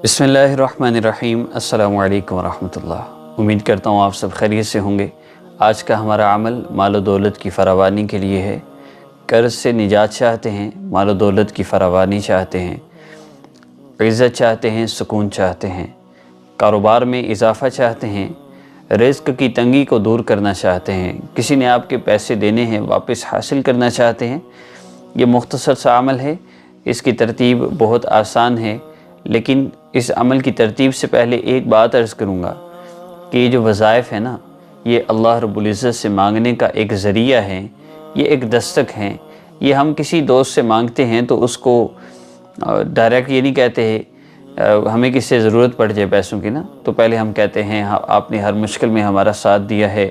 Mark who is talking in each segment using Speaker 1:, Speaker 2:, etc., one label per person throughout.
Speaker 1: بسم اللہ الرحمن الرحیم۔ السلام علیکم ورحمۃ اللہ۔ امید کرتا ہوں آپ سب خیریت سے ہوں گے۔ آج کا ہمارا عمل مال و دولت کی فراوانی کے لیے ہے۔ قرض سے نجات چاہتے ہیں، مال و دولت کی فراوانی چاہتے ہیں، عزت چاہتے ہیں، سکون چاہتے ہیں، کاروبار میں اضافہ چاہتے ہیں، رزق کی تنگی کو دور کرنا چاہتے ہیں، کسی نے آپ کے پیسے دینے ہیں واپس حاصل کرنا چاہتے ہیں۔ یہ مختصر سا عمل ہے، اس کی ترتیب بہت آسان ہے، لیکن اس عمل کی ترتیب سے پہلے ایک بات عرض کروں گا کہ یہ جو وظائف ہے نا، یہ اللہ رب العزت سے مانگنے کا ایک ذریعہ ہے، یہ ایک دستک ہے۔ یہ ہم کسی دوست سے مانگتے ہیں تو اس کو ڈائریکٹ یہ نہیں کہتے ہیں ہمیں کس سے ضرورت پڑ جائے پیسوں کی نا، تو پہلے ہم کہتے ہیں آپ نے ہر مشکل میں ہمارا ساتھ دیا ہے،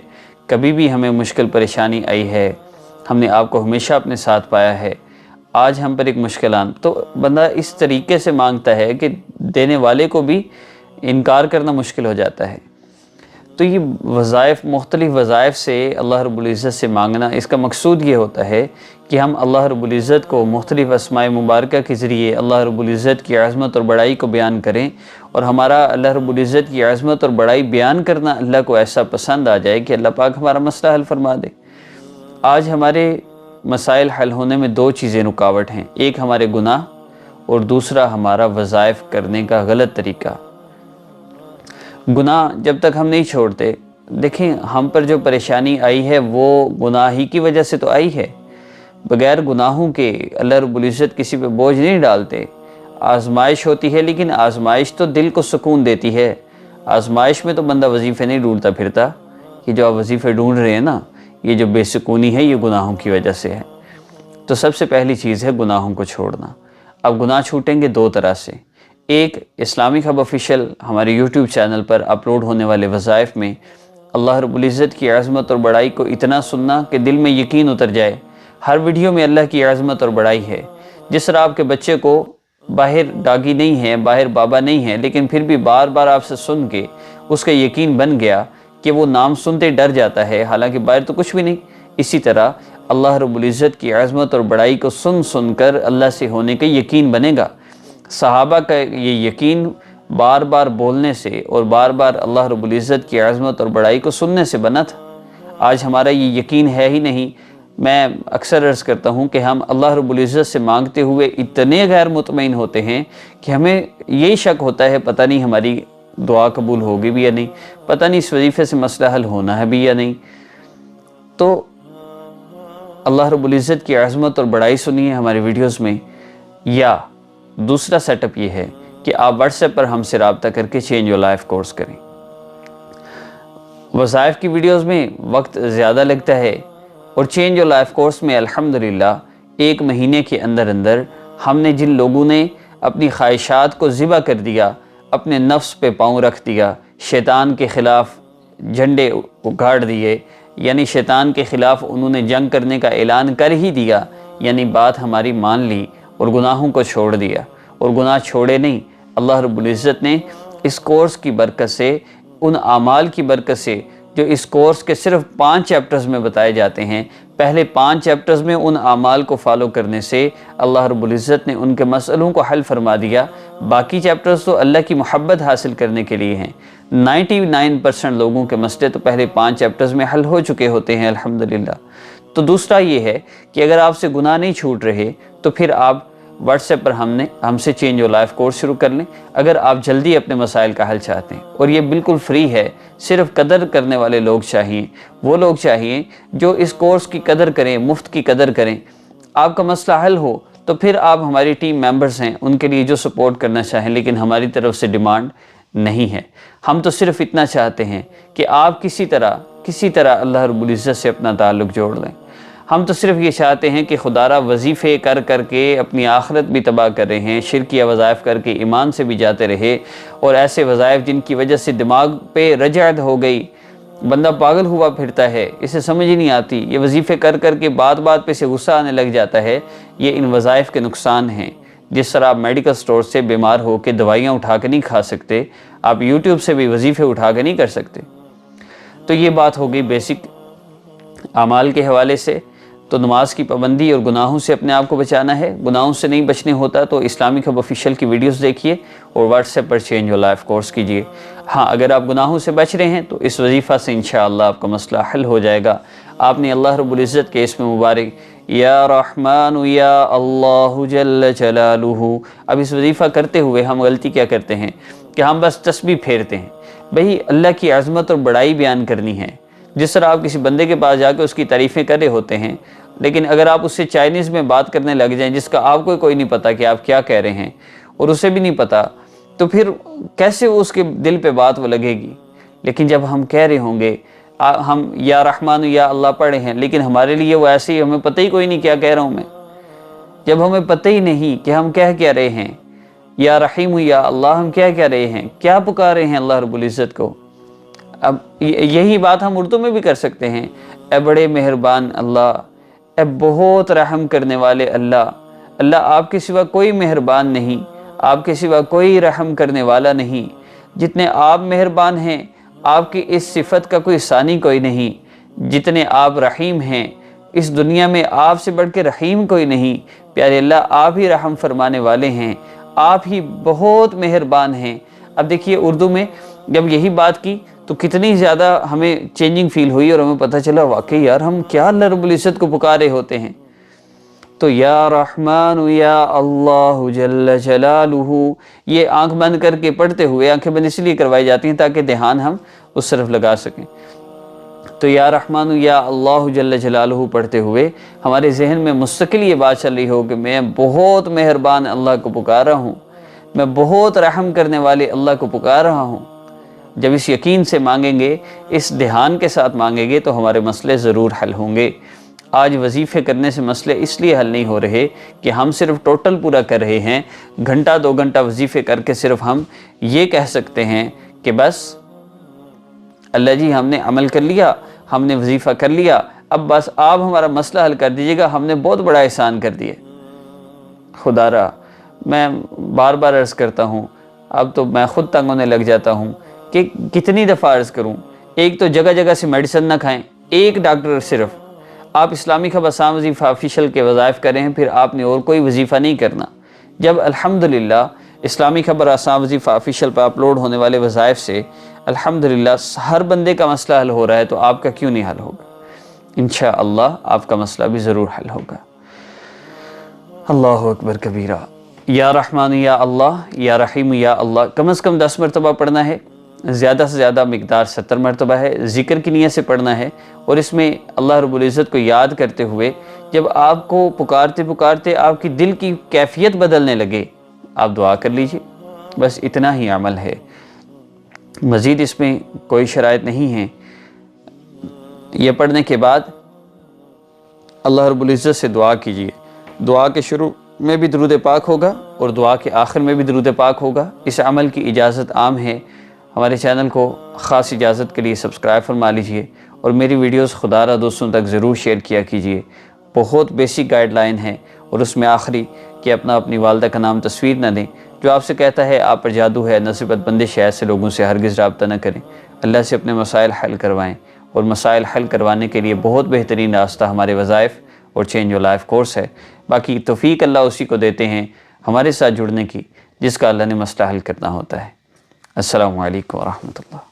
Speaker 1: کبھی بھی ہمیں مشکل پریشانی آئی ہے، ہم نے آپ کو ہمیشہ اپنے ساتھ پایا ہے، آج ہم پر ایک مشکل تو بندہ اس طریقے سے مانگتا ہے کہ دینے والے کو بھی انکار کرنا مشکل ہو جاتا ہے۔ تو یہ وظائف، مختلف وظائف سے اللہ رب العزت سے مانگنا، اس کا مقصود یہ ہوتا ہے کہ ہم اللہ رب العزت کو مختلف اسماء مبارکہ کے ذریعے اللہ رب العزت کی عظمت اور بڑائی کو بیان کریں، اور ہمارا اللہ رب العزت کی عظمت اور بڑائی بیان کرنا اللہ کو ایسا پسند آ جائے کہ اللہ پاک ہمارا مسئلہ حل فرما دے۔ آج ہمارے مسائل حل ہونے میں دو چیزیں رکاوٹ ہیں، ایک ہمارے گناہ اور دوسرا ہمارا وظائف کرنے کا غلط طریقہ۔ گناہ جب تک ہم نہیں چھوڑتے، دیکھیں ہم پر جو پریشانی آئی ہے وہ گناہ ہی کی وجہ سے تو آئی ہے۔ بغیر گناہوں کے اللہ رب العزت کسی پہ بوجھ نہیں ڈالتے۔ آزمائش ہوتی ہے، لیکن آزمائش تو دل کو سکون دیتی ہے۔ آزمائش میں تو بندہ وظیفے نہیں ڈھونڈتا پھرتا کہ جو آپ وظیفے ڈھونڈ رہے ہیں نا، یہ جو بے سکونی ہے یہ گناہوں کی وجہ سے ہے۔ تو سب سے پہلی چیز ہے گناہوں کو چھوڑنا۔ اب گناہ چھوٹیں گے دو طرح سے۔ ایک، اسلامک ہب آفیشیل ہمارے یوٹیوب چینل پر اپلوڈ ہونے والے وظائف میں اللہ رب العزت کی عظمت اور بڑائی کو اتنا سننا کہ دل میں یقین اتر جائے۔ ہر ویڈیو میں اللہ کی عظمت اور بڑائی ہے۔ جس طرح آپ کے بچے کو باہر ڈاگی نہیں ہے، باہر بابا نہیں ہے، لیکن پھر بھی بار بار آپ سے سن کے اس کا یقین بن گیا کہ وہ نام سنتے ڈر جاتا ہے، حالانکہ باہر تو کچھ بھی نہیں، اسی طرح اللہ رب العزت کی عظمت اور بڑائی کو سن سن کر اللہ سے ہونے کا یقین بنے گا۔ صحابہ کا یہ یقین بار بار بولنے سے اور بار بار اللہ رب العزت کی عظمت اور بڑائی کو سننے سے بنا تھا۔ آج ہمارا یہ یقین ہے ہی نہیں۔ میں اکثر عرض کرتا ہوں کہ ہم اللہ رب العزت سے مانگتے ہوئے اتنے غیر مطمئن ہوتے ہیں کہ ہمیں یہی شک ہوتا ہے پتہ نہیں ہماری دعا قبول ہوگی بھی یا نہیں، پتہ نہیں اس وظیفے سے مسئلہ حل ہونا ہے بھی یا نہیں۔ تو اللہ رب العزت کی عظمت اور بڑائی سنیے ہمارے ویڈیوز میں، یا دوسرا سیٹ اپ یہ ہے کہ آپ واٹس ایپ پر ہم سے رابطہ کر کے چینج یور لائف کورس کریں۔ وظائف کی ویڈیوز میں وقت زیادہ لگتا ہے، اور چینج یور لائف کورس میں الحمدللہ 1 مہینے کے اندر اندر ہم نے جن لوگوں نے اپنی خواہشات کو ذبح کر دیا، اپنے نفس پہ پاؤں رکھ دیا، شیطان کے خلاف جھنڈے اگاڑ دیے، یعنی شیطان کے خلاف انہوں نے جنگ کرنے کا اعلان کر ہی دیا، یعنی بات ہماری مان لی اور گناہوں کو چھوڑ دیا، اور گناہ چھوڑے نہیں، اللہ رب العزت نے اس کورس کی برکت سے، ان اعمال کی برکت سے جو اس کورس کے صرف 5 چیپٹرز میں بتائے جاتے ہیں، پہلے 5 چیپٹرز میں ان اعمال کو فالو کرنے سے اللہ رب العزت نے ان کے مسئلوں کو حل فرما دیا۔ باقی چیپٹرز تو اللہ کی محبت حاصل کرنے کے لیے ہیں۔ 99% لوگوں کے مسئلے تو پہلے 5 چیپٹرز میں حل ہو چکے ہوتے ہیں الحمدللہ۔ تو دوسرا یہ ہے کہ اگر آپ سے گناہ نہیں چھوٹ رہے تو پھر آپ واٹس ایپ پر ہم سے چینج یور لائف کورس شروع کر لیں، اگر آپ جلدی اپنے مسائل کا حل چاہتے ہیں، اور یہ بالکل فری ہے۔ صرف قدر کرنے والے لوگ چاہیے، وہ لوگ چاہیے جو اس کورس کی قدر کریں، مفت کی قدر کریں۔ آپ کا مسئلہ حل ہو تو پھر آپ ہماری ٹیم ممبرز ہیں، ان کے لیے جو سپورٹ کرنا چاہیں، لیکن ہماری طرف سے ڈیمانڈ نہیں ہے۔ ہم تو صرف اتنا چاہتے ہیں کہ آپ کسی طرح اللہ رب العزت سے اپنا تعلق جوڑ لیں۔ ہم تو صرف یہ چاہتے ہیں کہ خدا را وظیفے کر کر کے اپنی آخرت بھی تباہ کر رہے ہیں، شرکیہ وظائف کر کے ایمان سے بھی جاتے رہے، اور ایسے وظائف جن کی وجہ سے دماغ پہ رجعت ہو گئی، بندہ پاگل ہوا پھرتا ہے، اسے سمجھ ہی نہیں آتی، یہ وظیفے کر کر کے بات پہ سے غصہ آنے لگ جاتا ہے۔ یہ ان وظائف کے نقصان ہیں۔ جس طرح آپ میڈیکل سٹور سے بیمار ہو کے دوائیاں اٹھا کے نہیں کھا سکتے، آپ یوٹیوب سے بھی وظیفے اٹھا کے نہیں کر سکتے۔ تو یہ بات ہو گئی بیسک اعمال کے حوالے سے۔ تو نماز کی پابندی اور گناہوں سے اپنے آپ کو بچانا ہے۔ گناہوں سے نہیں بچنے ہوتا تو اسلامک ہب آفیشیل کی ویڈیوز دیکھیے اور what's app per change your life course کیجیے۔ ہاں، اگر آپ گناہوں سے بچ رہے ہیں تو اس وظیفہ سے انشاءاللہ آپ کا مسئلہ حل ہو جائے گا۔ آپ نے اللہ رب العزت کے اسم مبارک یا رحمان یا اللہ جل جلالہ، اب اس وظیفہ کرتے ہوئے ہم غلطی کیا کرتے ہیں کہ ہم بس تسبیح پھیرتے ہیں۔ بھئی اللہ کی عظمت اور بڑائی بیان کرنی ہے۔ جس طرح آپ کسی بندے کے پاس جا کے اس کی تعریفیں کر رہے ہوتے ہیں، لیکن اگر آپ اس سے چائنیز میں بات کرنے لگ جائیں جس کا آپ کو کوئی نہیں پتا کہ آپ کیا کہہ رہے ہیں اور اسے بھی نہیں پتا، تو پھر کیسے اس کے دل پہ بات وہ لگے گی؟ لیکن جب ہم کہہ رہے ہوں گے، ہم یا رحمان یا اللہ پڑھے ہیں، لیکن ہمارے لیے وہ ایسے ہی، ہمیں پتہ ہی کوئی نہیں کیا کہہ رہا ہوں میں۔ جب ہمیں پتہ ہی نہیں کہ ہم کہہ کیا رہے ہیں، یا رحیم یا اللہ، ہم کیا کہہ رہے ہیں، کیا پکار رہے ہیں اللہ رب العزت کو۔ اب یہی بات ہم اردو میں بھی کر سکتے ہیں، اے بڑے مہربان اللہ، اے بہت رحم کرنے والے اللہ، اللہ آپ کے سوا کوئی مہربان نہیں، آپ کے سوا کوئی رحم کرنے والا نہیں، جتنے آپ مہربان ہیں آپ کی اس صفت کا کوئی ثانی کوئی نہیں، جتنے آپ رحیم ہیں اس دنیا میں آپ سے بڑھ کے رحیم کوئی نہیں۔ پیارے اللہ، آپ ہی رحم فرمانے والے ہیں، آپ ہی بہت مہربان ہیں۔ اب دیکھیے اردو میں جب یہی بات کی تو کتنی زیادہ ہمیں چینجنگ فیل ہوئی اور ہمیں پتہ چلا واقعی یار ہم کیا اللہ رب العزت کو پکارے ہوتے ہیں۔ تو یا رحمان یا اللہ جل جلالہ، یہ آنکھ بند کر کے پڑھتے ہوئے، آنکھیں بند اس لیے کروائی جاتی ہیں تاکہ دھیان ہم اس طرف لگا سکیں۔ تو یا رحمان یا اللہ جل جلالہ پڑھتے ہوئے ہمارے ذہن میں مستقل یہ بات چل رہی ہو کہ میں بہت مہربان اللہ کو پکار رہا ہوں، میں بہت رحم کرنے والے اللہ کو پکار رہا ہوں۔ جب اس یقین سے مانگیں گے، اس دھیان کے ساتھ مانگیں گے تو ہمارے مسئلے ضرور حل ہوں گے۔ آج وظیفے کرنے سے مسئلے اس لیے حل نہیں ہو رہے کہ ہم صرف ٹوٹل پورا کر رہے ہیں، گھنٹہ 2 گھنٹہ وظیفے کر کے صرف ہم یہ کہہ سکتے ہیں کہ بس اللہ جی ہم نے عمل کر لیا، ہم نے وظیفہ کر لیا، اب بس آپ ہمارا مسئلہ حل کر دیجیے گا، ہم نے بہت بڑا احسان کر دیا۔ خدا را میں بار بار عرض کرتا ہوں، اب تو میں خود تنگ ہونے لگ جاتا ہوں کہ کتنی دفعہ عرض کروں۔ ایک تو جگہ جگہ سے میڈیسن نہ کھائیں، ایک ڈاکٹر صرف، آپ اسلامک ہب آسان وظیفہ آفیشیل کے وظائف کریں پھر آپ نے اور کوئی وظیفہ نہیں کرنا۔ جب الحمدللہ اسلامک ہب آسان وظیفہ آفیشیل پر اپلوڈ ہونے والے وظائف سے الحمدللہ ہر بندے کا مسئلہ حل ہو رہا ہے تو آپ کا کیوں نہیں حل ہوگا؟ انشاءاللہ آپ کا مسئلہ بھی ضرور حل ہوگا۔ اللہ اکبر کبیرہ۔ یا رحمان یا اللہ یا رحیم یا اللہ کم از کم 10 مرتبہ پڑھنا ہے، زیادہ سے زیادہ مقدار 70 مرتبہ ہے، ذکر کی نیت سے پڑھنا ہے، اور اس میں اللہ رب العزت کو یاد کرتے ہوئے جب آپ کو پکارتے پکارتے آپ کی دل کی کیفیت بدلنے لگے آپ دعا کر لیجئے، بس اتنا ہی عمل ہے، مزید اس میں کوئی شرائط نہیں ہے۔ یہ پڑھنے کے بعد اللہ رب العزت سے دعا کیجئے، دعا کے شروع میں بھی درود پاک ہوگا اور دعا کے آخر میں بھی درود پاک ہوگا۔ اس عمل کی اجازت عام ہے، ہمارے چینل کو خاص اجازت کے لیے سبسکرائب فرما لیجئے اور میری ویڈیوز خدا را دوستوں تک ضرور شیئر کیا کیجئے۔ بہت بیسک گائیڈ لائن ہے، اور اس میں آخری کہ اپنی والدہ کا نام تصویر نہ دیں۔ جو آپ سے کہتا ہے آپ پر جادو ہے، نصیبت بندش ہے، ایسے لوگوں سے ہرگز رابطہ نہ کریں۔ اللہ سے اپنے مسائل حل کروائیں، اور مسائل حل کروانے کے لیے بہت بہترین راستہ ہمارے وظائف اور چینج یور لائف کورس ہے۔ باقی توفیق اللہ اسی کو دیتے ہیں ہمارے ساتھ جڑنے کی جس کا اللہ نے مسئلہ حل کرنا ہوتا ہے۔ السلام علیکم ورحمۃ اللہ۔